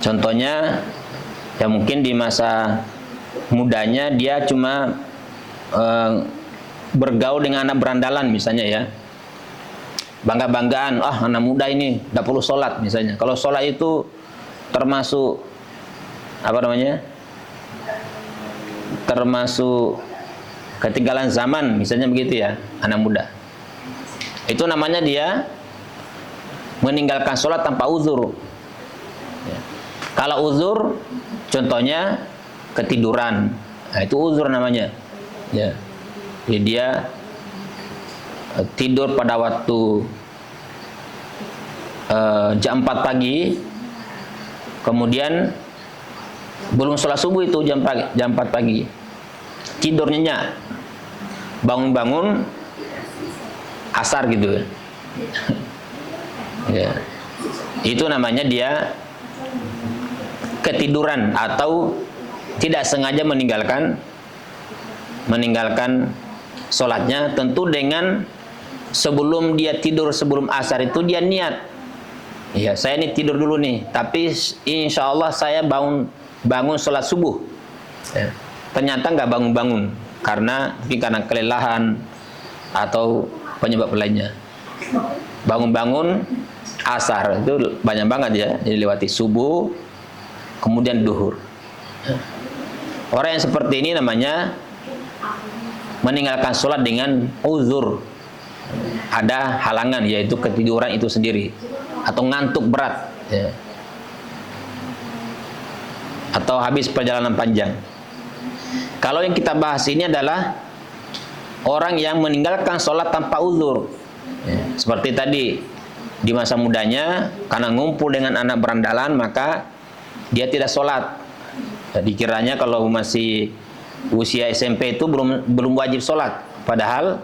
Contohnya, ya mungkin di masa mudanya dia cuma bergaul dengan anak berandalan misalnya ya. Bangga-banggaan, anak muda ini tidak perlu sholat misalnya. Kalau sholat itu termasuk termasuk ketinggalan zaman misalnya begitu ya, anak muda. Itu namanya dia meninggalkan sholat tanpa uzur. Ya. Kalau uzur, contohnya ketiduran, nah, itu uzur namanya. Ya. Jadi dia tidur pada waktu jam 4 pagi, kemudian belum sholat subuh itu jam 4 pagi, tidur nyenyak, bangun-bangun asar gitu. Ya. Itu namanya dia ketiduran atau tidak sengaja meninggalkan sholatnya. Tentu dengan sebelum dia tidur, sebelum asar itu dia niat, ya saya ini tidur dulu nih, tapi insya Allah saya bangun sholat subuh. Ya. Ternyata nggak bangun-bangun karena kelelahan atau penyebab lainnya. Bangun-bangun asar itu banyak banget ya, dilewati subuh, kemudian duhur. Orang yang seperti ini namanya meninggalkan sholat dengan uzur. Ada halangan, yaitu ketiduran itu sendiri, atau ngantuk berat, ya. Atau habis perjalanan panjang. Kalau yang kita bahas ini adalah orang yang meninggalkan sholat tanpa uzur, ya. Seperti tadi, di masa mudanya karena ngumpul dengan anak berandalan maka dia tidak sholat. Dikiranya kalau masih usia SMP itu belum wajib sholat, padahal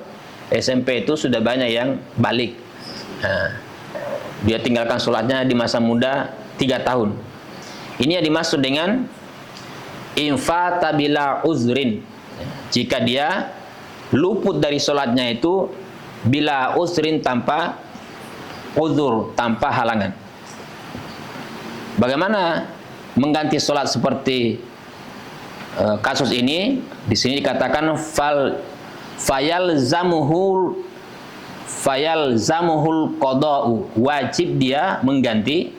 SMP itu sudah banyak yang balik. Nah, dia tinggalkan sholatnya di masa muda 3 tahun. Ini yang dimaksud dengan infata bila uzrin. Jika dia luput dari sholatnya itu bila uzrin, tanpa uzur, tanpa halangan. Bagaimana mengganti sholat seperti kasus ini? Di sini dikatakan fayalzamuhul qada'u, wajib dia mengganti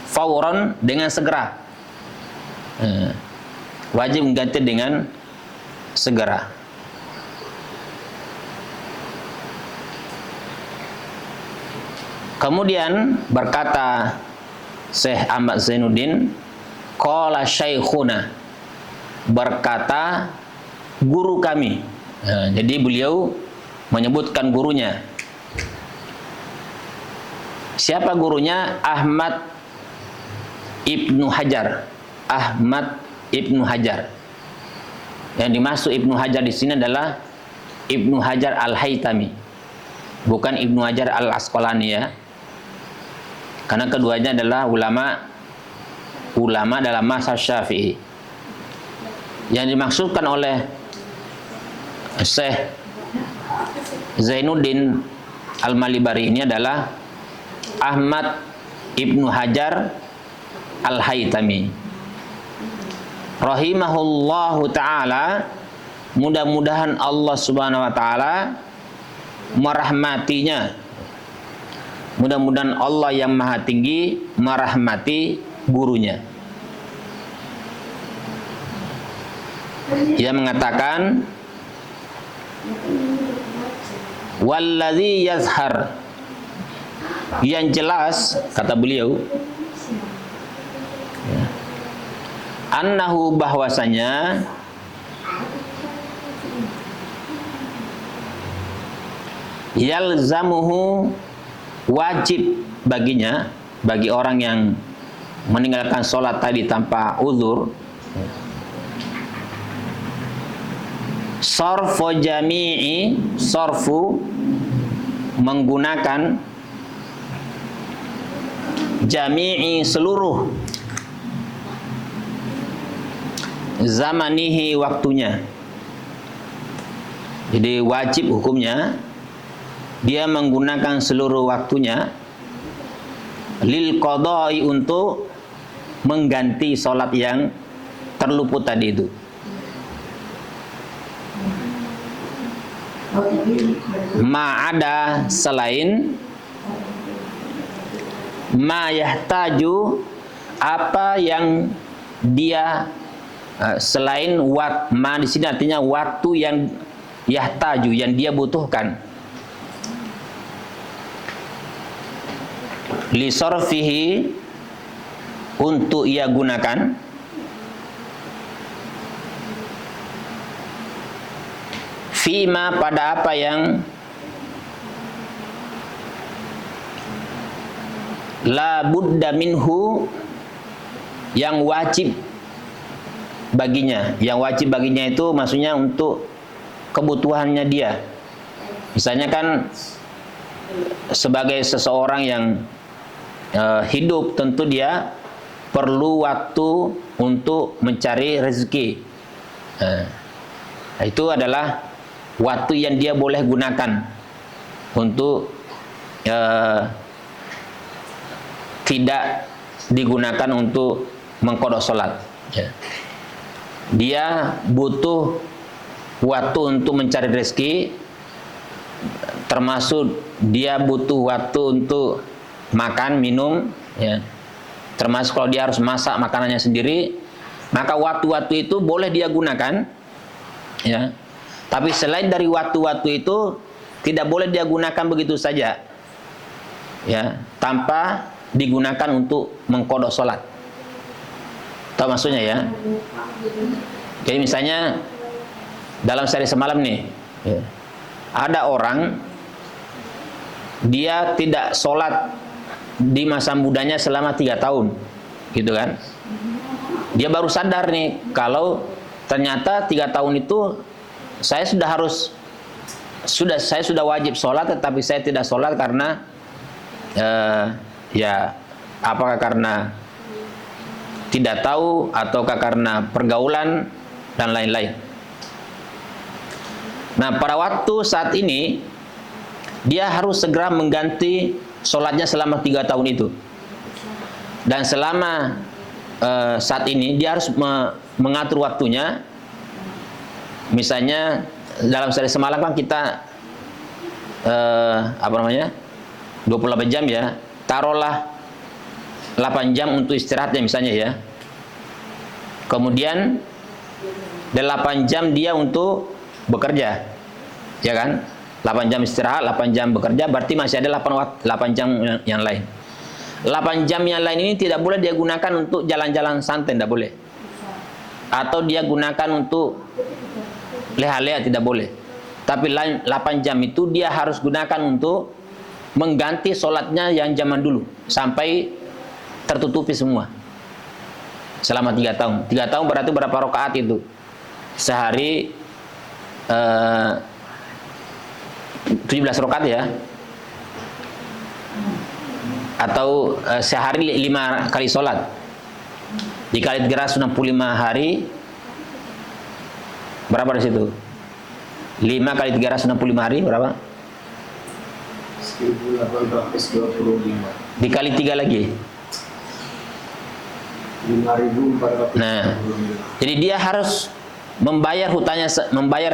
fauran, dengan segera. Wajib mengganti dengan segera. Kemudian berkata Syekh Ahmad Zainuddin, qala syaikhuna, berkata guru kami. Nah, jadi beliau menyebutkan gurunya. Siapa gurunya? Ahmad Ibnu Hajar. Ahmad Ibnu Hajar. Yang dimaksud Ibnu Hajar di sini adalah Ibnu Hajar Al-Haytami, bukan Ibnu Hajar Al-Asqalani ya. Karena keduanya adalah ulama dalam mazhab Syafi'i. Yang dimaksudkan oleh Syekh Zainuddin Al-Malibari ini adalah Ahmad Ibnu Hajar Al-Haytami rahimahullahu ta'ala. Mudah-mudahan Allah subhanahu wa ta'ala merahmatinya. Mudah-mudahan Allah yang maha tinggi merahmati gurunya. Dia mengatakan, walladzi yazhar, yang jelas kata beliau, annahu, bahwasanya yalzamuhu, wajib baginya, bagi orang yang meninggalkan sholat tadi tanpa uzur, sarfu jami'i, sarfu menggunakan jami'i seluruh, zamanihi waktunya. Jadi wajib hukumnya dia menggunakan seluruh waktunya lil qadai, untuk mengganti sholat yang terluput tadi itu. Ma ada selain ma yahtaju, apa yang dia selain ma di sini artinya waktu yang yahtaju, yang dia butuhkan. Li sarfihi, untuk ia gunakan fima, pada apa yang la budda minhu, yang wajib baginya. Yang wajib baginya itu maksudnya untuk kebutuhannya dia. Misalnya kan sebagai seseorang yang hidup, tentu dia perlu waktu untuk mencari rezeki. Itu adalah waktu yang dia boleh gunakan untuk tidak digunakan untuk mengqadha salat. Dia butuh waktu untuk mencari rezeki, termasuk dia butuh waktu untuk makan, minum, ya. Termasuk kalau dia harus masak makanannya sendiri, maka waktu-waktu itu boleh dia gunakan, ya. Tapi selain dari waktu-waktu itu tidak boleh dia gunakan begitu saja, ya, tanpa digunakan untuk mengqadha salat. Tahu maksudnya ya? Jadi misalnya dalam sehari semalam nih, ya, ada orang dia tidak sholat di masa mudanya selama 3 tahun, gitu kan? Dia baru sadar nih kalau ternyata 3 tahun itu saya sudah wajib sholat, tetapi saya tidak sholat karena ya, apakah karena tidak tahu ataukah karena pergaulan dan lain-lain. Nah, pada waktu saat ini dia harus segera mengganti sholatnya selama 3 tahun itu. Dan selama saat ini dia harus mengatur waktunya. Misalnya dalam sehari semalam kan kita 28 jam ya. Taruhlah 8 jam untuk istirahatnya misalnya ya. Kemudian 8 jam dia untuk bekerja. Ya kan? 8 jam istirahat, 8 jam bekerja, berarti masih ada 8 jam yang lain. 8 jam yang lain ini tidak boleh dia gunakan untuk jalan-jalan santai, tidak boleh. Atau dia gunakan untuk leha-leha, tidak boleh. Tapi 8 jam itu dia harus gunakan untuk mengganti sholatnya yang zaman dulu sampai tertutupi semua selama 3 tahun. 3 tahun berarti berapa rakaat itu? Sehari 17 rakaat ya, atau sehari 5 kali sholat dikali 365 hari, berapa di situ? 5 kali 365 hari berapa? 1825 dikali 3 lagi 5.400. Nah, jadi dia harus membayar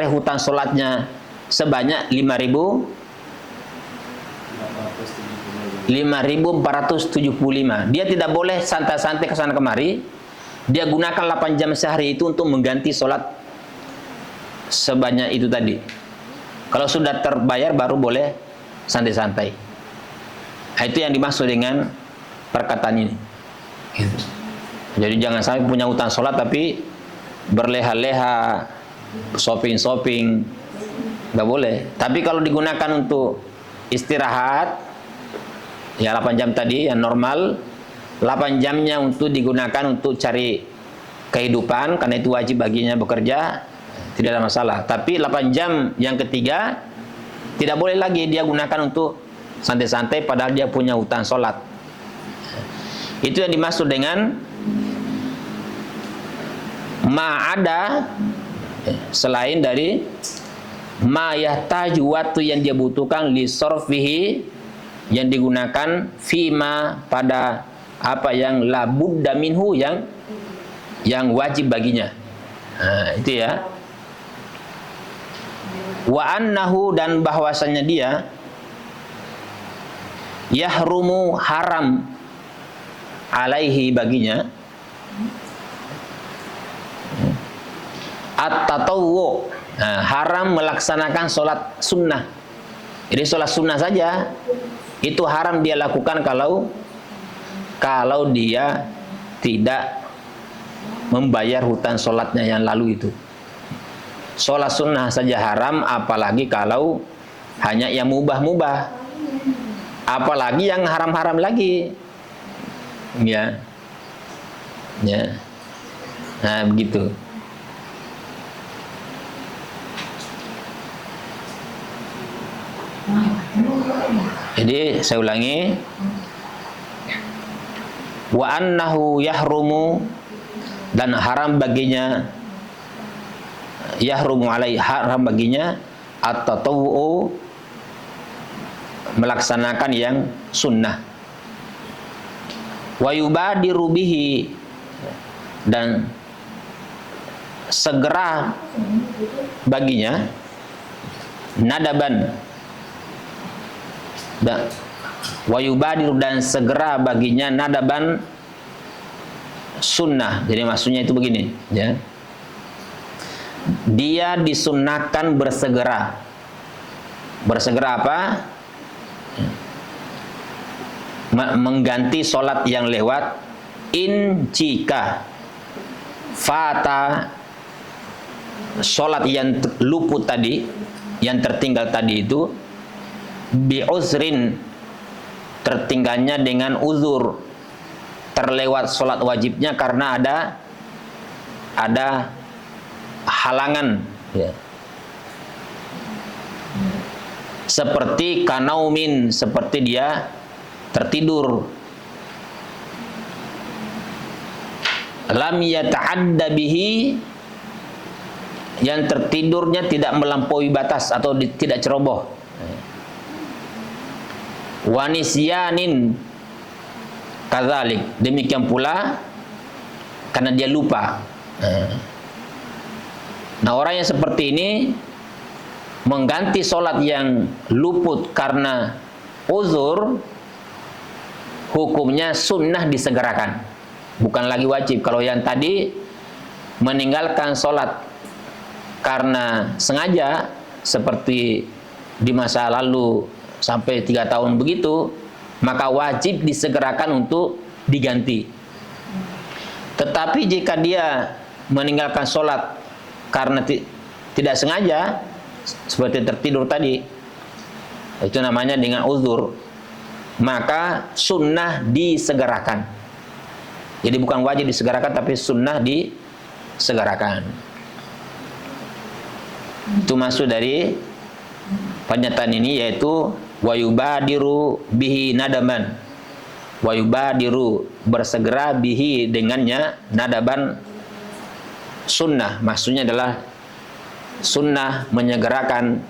hutang sholatnya sebanyak 5.475. Dia tidak boleh santai-santai ke sana kemari. Dia gunakan 8 jam sehari itu untuk mengganti sholat sebanyak itu tadi. Kalau sudah terbayar baru boleh santai-santai. Itu yang dimaksud dengan perkataan ini. Jadi jangan sampai punya hutang sholat tapi berleha-leha, shopping-shopping, nggak boleh. Tapi kalau digunakan untuk istirahat, ya 8 jam tadi yang normal, 8 jamnya untuk digunakan untuk cari kehidupan, karena itu wajib baginya bekerja, tidak ada masalah. Tapi 8 jam yang ketiga tidak boleh lagi dia gunakan untuk santai-santai padahal dia punya hutang sholat. Itu yang dimaksud dengan ma ada, selain dari ma yahtaju, waktu yang dia butuhkan, li sarfihi, yang digunakan fima, pada apa yang la budda minhu, yang wajib baginya. Nah, itu ya. Wa annahu, dan bahwasanya dia yahrumu, haram alaihi, baginya at-tatawwu, haram melaksanakan sholat sunnah. Jadi sholat sunnah saja itu haram dia lakukan kalau dia tidak membayar hutang sholatnya yang lalu itu. Sholat sunnah saja haram, apalagi kalau hanya yang mubah-mubah, apalagi yang haram-haram lagi, ya. Nah, begitu. Jadi saya ulangi, wa annahu yahrumu, dan haram baginya, yahrumu alaihi, haram baginya at-tatawwu, melaksanakan yang sunnah. Wa yubadiru bihi, dan segera baginya nadaban, wa yubadiru, dan segera baginya nadaban sunnah. Jadi maksudnya itu begini, ya. Dia disunnahkan bersegera. Bersegera apa? Mengganti sholat yang lewat, in jika fata, sholat yang luput tadi, yang tertinggal tadi itu, bi uzrin, tertinggalnya dengan uzur, terlewat sholat wajibnya karena ada halangan, ya. Seperti kanaumin, seperti dia tertidur. Lam yata'adda bihi, yang tertidurnya tidak melampaui batas atau tidak ceroboh. Wa nisyanin kadzalik, demikian pula karena dia lupa. Nah, orang yang seperti ini mengganti sholat yang luput karena uzur, hukumnya sunnah disegerakan, bukan lagi wajib. Kalau yang tadi meninggalkan sholat karena sengaja, seperti di masa lalu sampai 3 tahun begitu, maka wajib disegerakan untuk diganti. Tetapi jika dia meninggalkan sholat karena tidak sengaja, seperti tertidur tadi, itu namanya dengan uzur, maka sunnah disegerakan. Jadi bukan wajib disegerakan, tapi sunnah disegerakan. Itu maksud dari pernyataan ini, yaitu wa yubadiru bihi nadaman. Wa yubadiru, bersegera, bihi, dengannya, nadaban, sunnah. Maksudnya adalah sunnah menyegerakan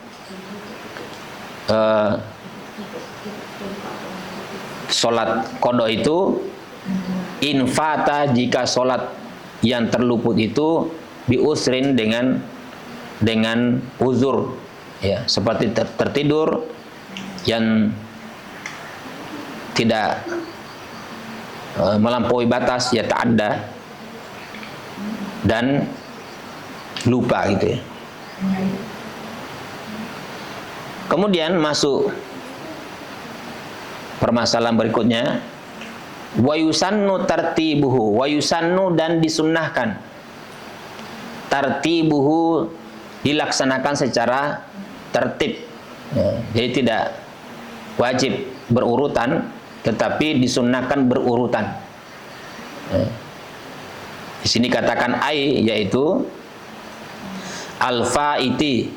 sholat qada itu, infata, jika sholat yang terluput itu biusrin, dengan uzur, ya, seperti tertidur yang tidak melampaui batas, ya, ta'adda, dan lupa, gitu ya. Kemudian masuk permasalahan berikutnya, wa yusannu tartibuhu, wa yusannu, dan disunnahkan, tartibuhu, dilaksanakan secara tertib, ya. Jadi tidak wajib berurutan, tetapi disunnahkan berurutan, ya. Di sini katakan ai, yaitu al-faiti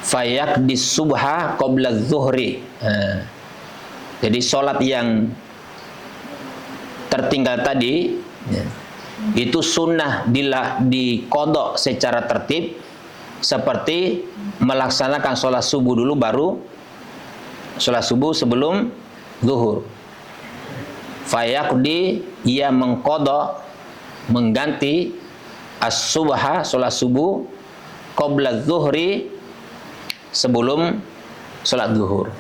fayaqdi subha qabla zuhri. Jadi sholat yang tertinggal tadi, ya, itu sunnah dikodok secara tertib, seperti melaksanakan sholat subuh dulu, baru sholat subuh sebelum zuhur. Fayaqdi, ia mengqadha, mengganti as-subha, salat subuh, qabla zuhri, sebelum salat zuhur.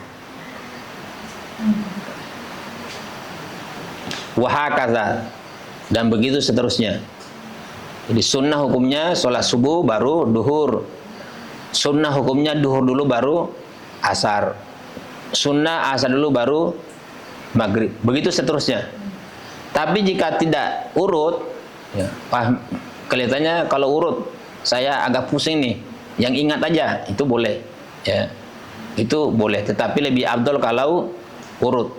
Wa hakaza, dan begitu seterusnya. Jadi sunnah hukumnya salat subuh baru duhur. Sunnah hukumnya duhur dulu baru asar. Sunnah asar dulu baru maghrib. Begitu seterusnya. Tapi jika tidak urut, ya, kelihatannya kalau urut saya agak pusing nih. Yang ingat aja itu boleh, ya. Itu boleh. Tetapi lebih afdal kalau urut.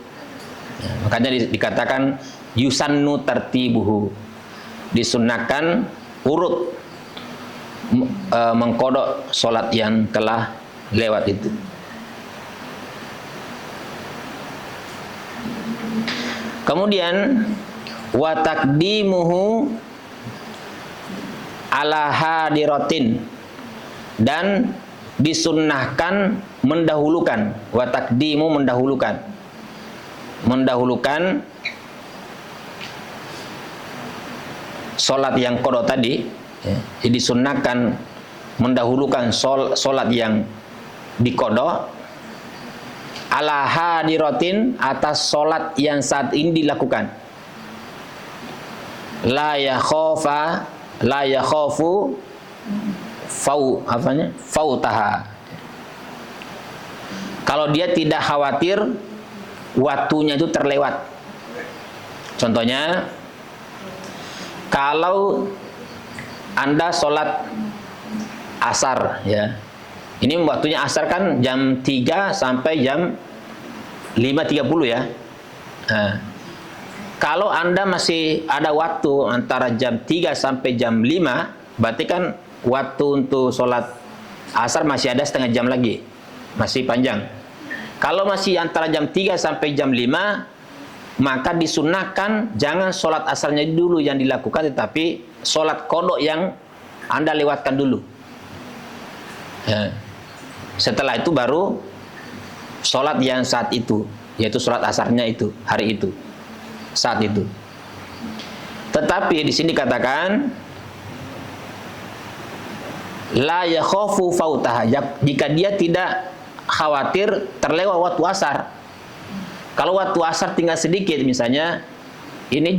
Ya, makanya dikatakan yusannu tartibuhu. Disunnahkan urut mengkodok solat yang telah lewat itu. Kemudian wa taqdimuhu ala hadiratin, dan disunnahkan mendahulukan, wa taqdimu mendahulukan solat yang qada tadi, ya. Jadi sunnahkan mendahulukan solat yang diqada ala hadiratin, atas solat yang saat ini dilakukan. La yakhafu fautaha. Kalau dia tidak khawatir waktunya itu terlewat. Contohnya, kalau Anda sholat asar, ya, ini waktunya asar kan jam 3 sampai jam 5.30, ya. Nah, kalau Anda masih ada waktu antara jam 3 sampai jam 5, berarti kan waktu untuk sholat asar masih ada setengah jam lagi, masih panjang. Kalau masih antara jam 3 sampai jam 5, maka disunahkan jangan sholat asarnya dulu yang dilakukan, tetapi sholat qada yang Anda lewatkan dulu, ya. Setelah itu baru sholat yang saat itu, yaitu sholat asarnya itu, hari itu, saat itu. Tetapi di sini katakan la yakhafu fautaha, jika dia tidak khawatir terlewat waktu asar. Kalau waktu asar tinggal sedikit, misalnya ini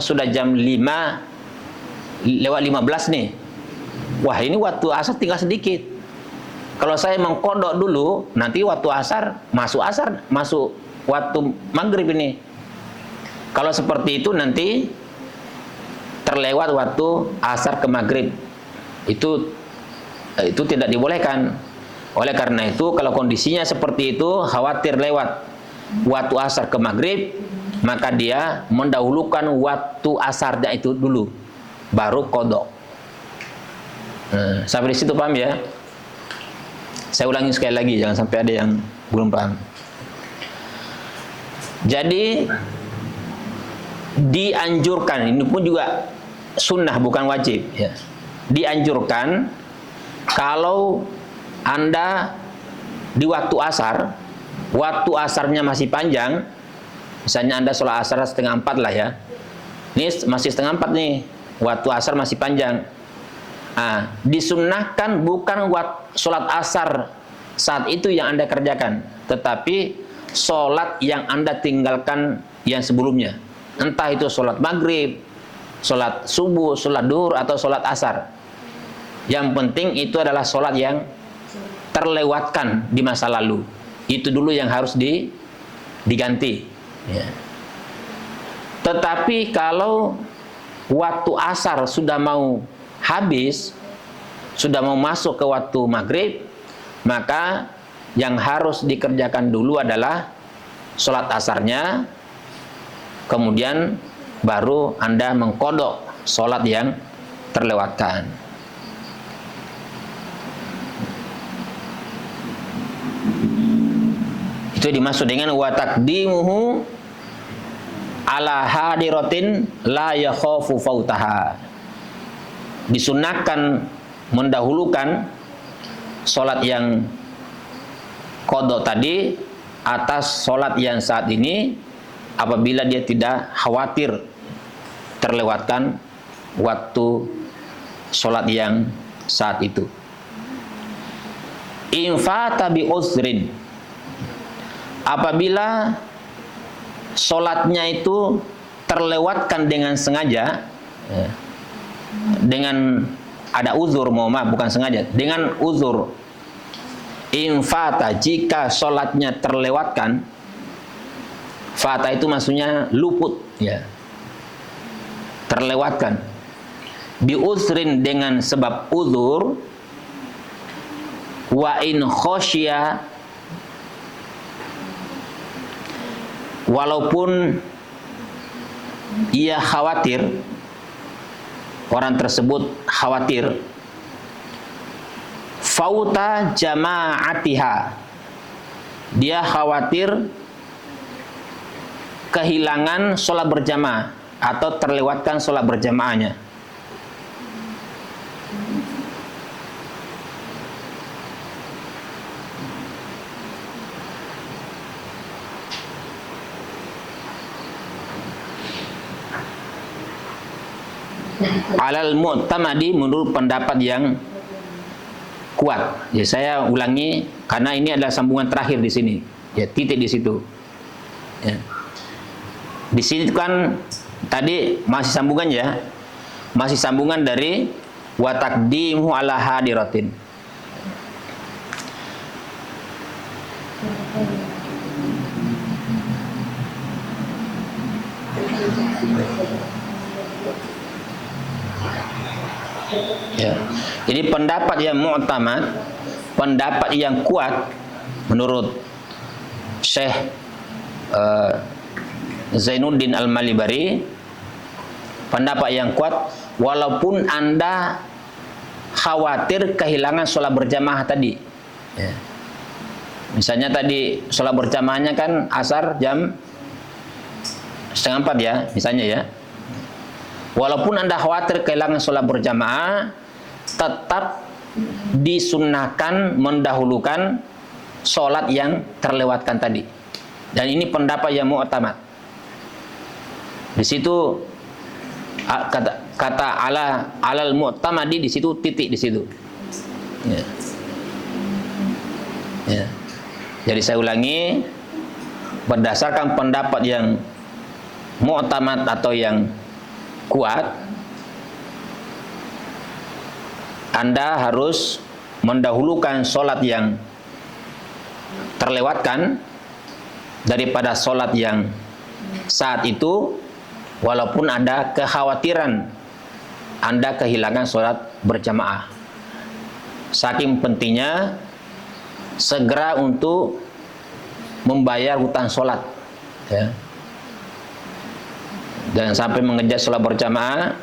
sudah jam 5 lewat 15 nih. Wah, ini waktu asar tinggal sedikit. Kalau saya mengkodok dulu, nanti waktu asar masuk waktu maghrib ini. Kalau seperti itu nanti terlewat waktu asar ke maghrib. Itu tidak dibolehkan. Oleh karena itu, kalau kondisinya seperti itu, khawatir lewat waktu asar ke maghrib, maka dia mendahulukan waktu asarnya itu dulu, baru qada. Nah, sampai di situ paham, ya? Saya ulangi sekali lagi, jangan sampai ada yang belum paham. Jadi dianjurkan, ini pun juga sunnah bukan wajib, ya. Dianjurkan kalau Anda di waktu asarnya masih panjang, misalnya Anda sholat asar 3:30 lah, ya. Ini masih 3:30 nih, waktu asar masih panjang. Nah, disunnahkan bukan sholat asar saat itu yang Anda kerjakan, tetapi sholat yang Anda tinggalkan yang sebelumnya. Entah itu sholat maghrib, sholat subuh, sholat duhur, atau sholat asar. Yang penting itu adalah sholat yang terlewatkan di masa lalu. Itu dulu yang harus diganti, ya. Tetapi kalau waktu asar sudah mau habis, sudah mau masuk ke waktu maghrib, maka yang harus dikerjakan dulu adalah sholat asarnya, kemudian baru Anda mengkodok sholat yang terlewatkan. Itu dimaksud dengan wa taqdimuhu ala hadiratin la yakhafu fautaha. Disunahkan mendahulukan sholat yang qada tadi atas sholat yang saat ini apabila dia tidak khawatir terlewatkan waktu sholat yang saat itu. Infata bi uzrin, apabila sholatnya itu terlewatkan dengan sengaja, dengan ada uzur, bukan sengaja, dengan uzur. Infata, jika sholatnya terlewatkan, fata itu maksudnya luput, ya, terlewatkan. Bi uzrin, dengan sebab uzur. Wa in khosya, walaupun ia khawatir, orang tersebut khawatir, fauta jama'atiha, dia khawatir kehilangan sholat berjamaah atau terlewatkan sholat berjamaahnya. Alal mu'tamadi, menurut pendapat yang kuat. Ya, saya ulangi karena ini adalah sambungan terakhir di sini. Ya, titik di situ. Ya. Di sini kan tadi masih sambungan, ya. Masih sambungan dari wa taqdimu ala hadiratin. Ya. Jadi pendapat yang mu'tamad, pendapat yang kuat menurut Syekh Zainuddin Al-Malibari, pendapat yang kuat walaupun Anda khawatir kehilangan sholat berjamaah tadi, ya. Misalnya tadi sholat berjamaahnya kan asar jam 3:30, ya, misalnya, ya. Walaupun Anda khawatir kehilangan sholat berjamaah, tetap disunnahkan mendahulukan sholat yang terlewatkan tadi. Dan ini pendapat yang mu'tamad. Di situ kata alal mu'tamadi, di situ titik di situ. Ya. Ya. Jadi saya ulangi, berdasarkan pendapat yang mu'tamad atau yang kuat, Anda harus mendahulukan sholat yang terlewatkan daripada sholat yang saat itu, walaupun ada kekhawatiran Anda kehilangan sholat berjamaah. Saking pentingnya segera untuk membayar hutang sholat, ya. Dan sampai mengejar sholat berjamaah,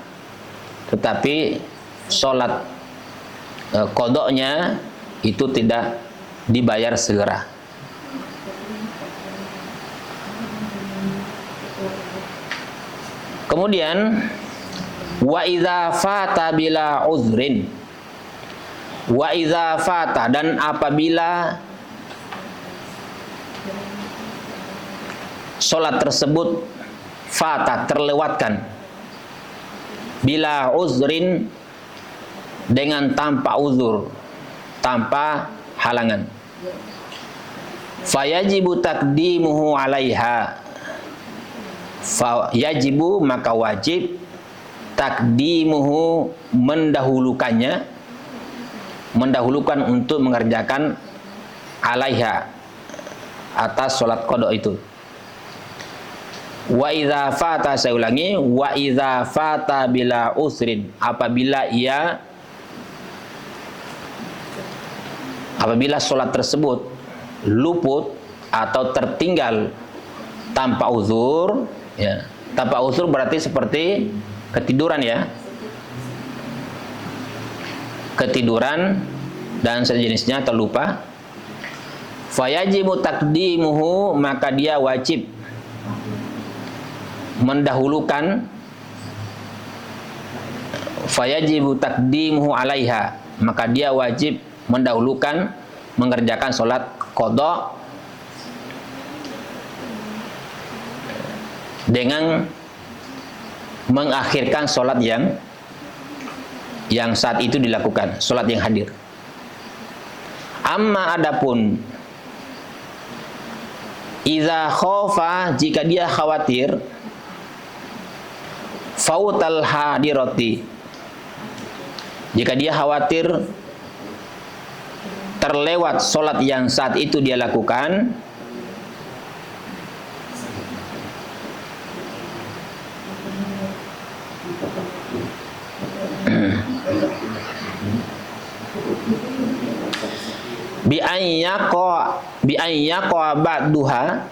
tetapi sholat qodoknya itu tidak dibayar segera. Kemudian wa idza fata bila uzrin, wa idza fata, dan apabila sholat tersebut fata, terlewatkan, bila uzrin, dengan tanpa uzur, tanpa halangan, fayajibu taqdimuhu alaiha, yajibu, maka wajib, takdimuhu, mendahulukannya, mendahulukan untuk mengerjakan alaiha, atas sholat qada itu. Wa idza fata, saya ulangi, wa idza fata bila usrin, apabila sholat tersebut luput atau tertinggal tanpa uzur, ya. Tanpa uzur berarti seperti ketiduran, ya. Ketiduran dan sejenisnya, terlupa. Fayajibu taqdimuhu, maka dia wajib mendahulukan, fayajibu taqdimuhu alaiha, maka dia wajib mendahulukan mengerjakan sholat qada dengan mengakhirkan sholat yang saat itu dilakukan, sholat yang hadir. Amma adapun iza khofa, jika dia khawatir fautal hadirati, jika dia khawatir terlewat sholat yang saat itu dia lakukan, bi ayyaqa ba'duha,